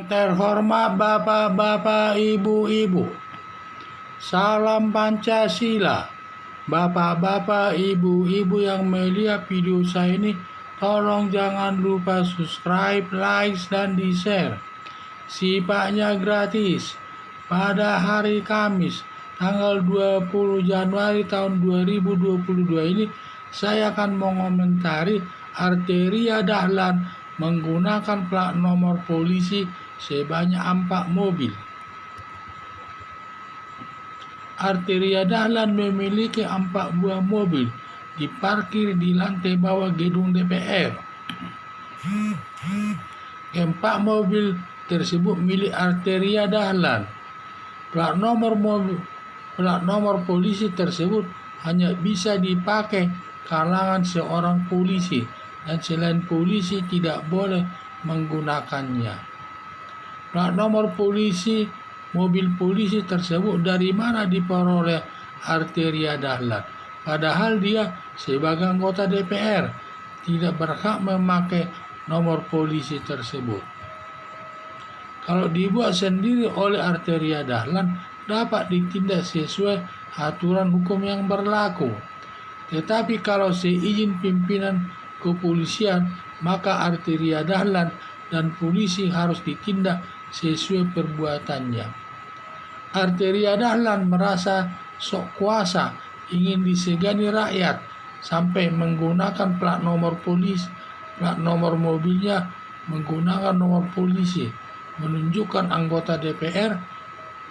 terhormat Bapak-bapak, Ibu-ibu, salam Pancasila. Bapak-bapak, Ibu-ibu yang melihat video saya ini, tolong jangan lupa subscribe, like, dan di-share. Sifatnya gratis. Pada hari Kamis, tanggal 20 Januari tahun 2022 ini, saya akan mengomentari Arteria Dahlan menggunakan plat nomor polisi sebanyak 4 mobil. Arteria Dahlan memiliki 4 buah mobil diparkir di lantai bawah gedung DPR. 4 mobil tersebut milik Arteria Dahlan. Plat nomor polisi tersebut hanya bisa dipakai kalangan seorang polisi, dan selain polisi tidak boleh menggunakannya. Plat nomor polisi mobil polisi tersebut dari mana diperoleh Arteria Dahlan? Padahal dia sebagai anggota DPR tidak berhak memakai nomor polisi tersebut. Kalau dibuat sendiri oleh Arteria Dahlan, dapat ditindak sesuai aturan hukum yang berlaku. Tetapi kalau seizin pimpinan kepolisian, maka Arteria Dahlan dan polisi harus ditindak sesuai perbuatannya. Arteria Dahlan merasa sok kuasa, ingin disegani rakyat, sampai menggunakan plat nomor mobilnya menggunakan nomor polisi, menunjukkan anggota DPR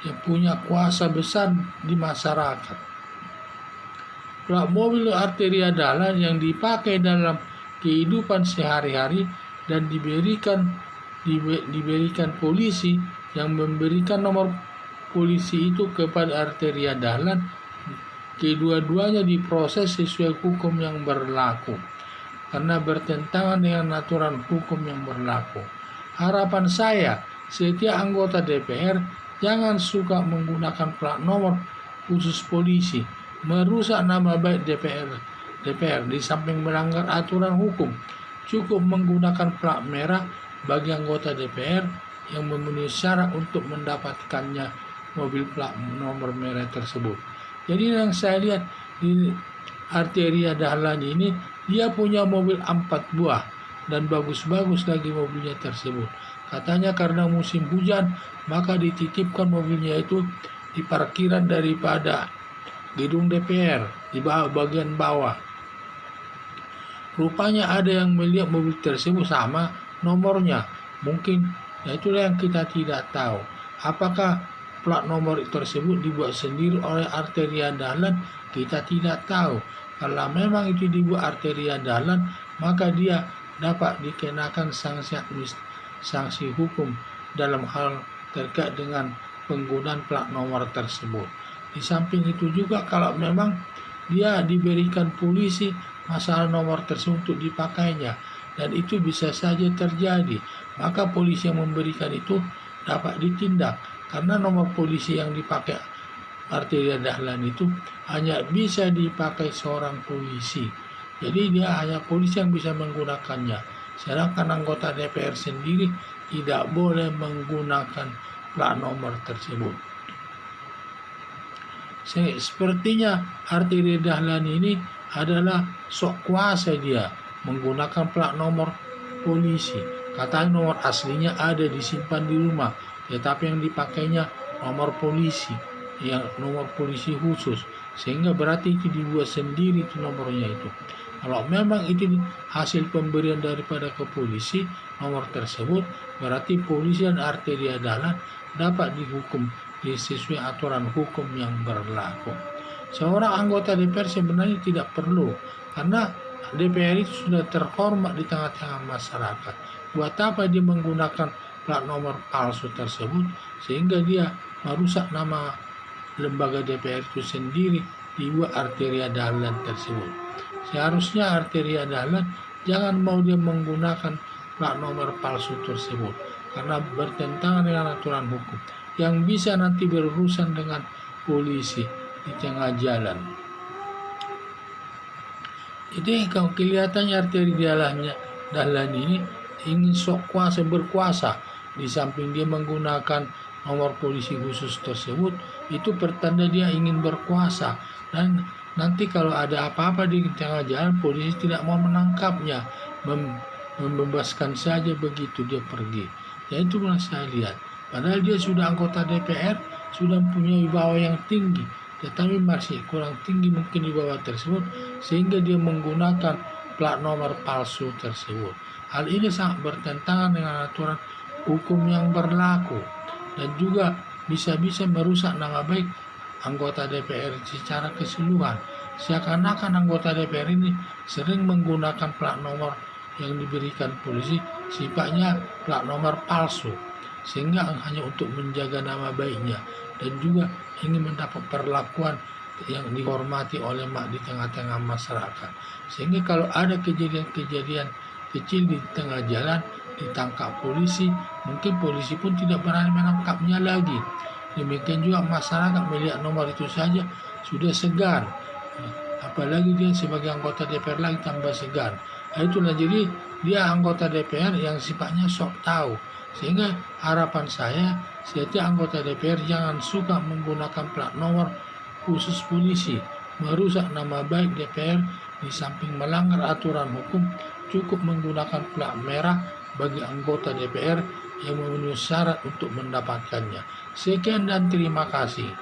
yang punya kuasa besar di masyarakat. Plat mobil Arteria Dahlan yang dipakai dalam kehidupan sehari-hari dan diberikan polisi yang memberikan nomor polisi itu kepada Arteria Dahlan. Kedua-duanya diproses sesuai hukum yang berlaku karena bertentangan dengan aturan hukum yang berlaku. Harapan saya, setiap anggota DPR jangan suka menggunakan plat nomor khusus polisi, merusak nama baik DPR di samping melanggar aturan hukum. Cukup menggunakan plat merah bagi anggota DPR yang memenuhi syarat untuk mendapatkannya mobil plat nomor merah tersebut. Jadi yang saya lihat di Arteria Dahlan ini, dia punya mobil 4 buah dan bagus-bagus lagi mobilnya tersebut. Katanya karena musim hujan, maka dititipkan mobilnya itu di parkiran daripada gedung DPR di bagian bawah. Rupanya ada yang melihat mobil tersebut sama nomornya. Mungkin itulah yang kita tidak tahu. Apakah plat nomor tersebut dibuat sendiri oleh Arteria Dahlan? Kita tidak tahu. Kalau memang itu dibuat Arteria Dahlan, maka dia dapat dikenakan sanksi hukum dalam hal terkait dengan penggunaan plat nomor tersebut. Di samping itu juga, kalau memang dia diberikan polisi masalah nomor tersebut untuk dipakainya, dan itu bisa saja terjadi, maka polisi yang memberikan itu dapat ditindak, karena nomor polisi yang dipakai Arteria Dahlan itu hanya bisa dipakai seorang polisi. Jadi dia hanya polisi yang bisa menggunakannya, sedangkan anggota DPR sendiri tidak boleh menggunakan plat nomor tersebut. Sepertinya Arteria Dahlan ini adalah sok kuasa, dia menggunakan plat nomor polisi. Katanya nomor aslinya ada disimpan di rumah, tetapi yang dipakainya nomor polisi, yang nomor polisi khusus, sehingga berarti itu dibuat sendiri itu nomornya itu. Kalau memang itu hasil pemberian daripada ke polisi nomor tersebut, berarti polisi dan Arteria Dahlan dapat dihukum sesuai aturan hukum yang berlaku. Seorang anggota DPR sebenarnya tidak perlu, karena DPR itu sudah terhormat di tengah-tengah masyarakat. Buat apa dia menggunakan plat nomor palsu tersebut sehingga dia merusak nama lembaga DPR itu sendiri, dibuat Arteria Dahlan tersebut. Seharusnya Arteria Dahlan jangan mau dia menggunakan plat nomor palsu tersebut karena bertentangan dengan aturan hukum yang bisa nanti berurusan dengan polisi di tengah jalan. Jadi kalau kelihatannya Arteria Dahlan ini ingin sok kuasa, berkuasa, di samping dia menggunakan nomor polisi khusus tersebut, itu pertanda dia ingin berkuasa. Dan nanti kalau ada apa-apa di tengah jalan, polisi tidak mau menangkapnya, membebaskan saja begitu dia pergi. Ya itulah saya lihat. Padahal dia sudah anggota DPR, sudah punya wibawa yang tinggi, tetapi masih kurang tinggi mungkin wibawa tersebut, sehingga dia menggunakan plat nomor palsu tersebut. Hal ini sangat bertentangan dengan aturan hukum yang berlaku dan juga bisa-bisa merusak nama baik anggota DPR secara keseluruhan. Seakan-akan anggota DPR ini sering menggunakan plat nomor yang diberikan polisi sifatnya plat nomor palsu, sehingga hanya untuk menjaga nama baiknya dan juga ingin mendapat perlakuan yang dihormati oleh di tengah-tengah masyarakat. Sehingga kalau ada kejadian-kejadian kecil di tengah jalan ditangkap polisi, mungkin polisi pun tidak berani menangkapnya lagi. Demikian juga masyarakat melihat nomor itu saja sudah segan, apalagi dia sebagai anggota DPR lagi tambah segan. Itulah, jadi dia anggota DPR yang sifatnya sok tahu. Sehingga harapan saya, setiap anggota DPR jangan suka menggunakan plat nomor khusus polisi, merusak nama baik DPR. Di samping melanggar aturan hukum, cukup menggunakan plat merah bagi anggota DPR yang memenuhi syarat untuk mendapatkannya. Sekian dan terima kasih.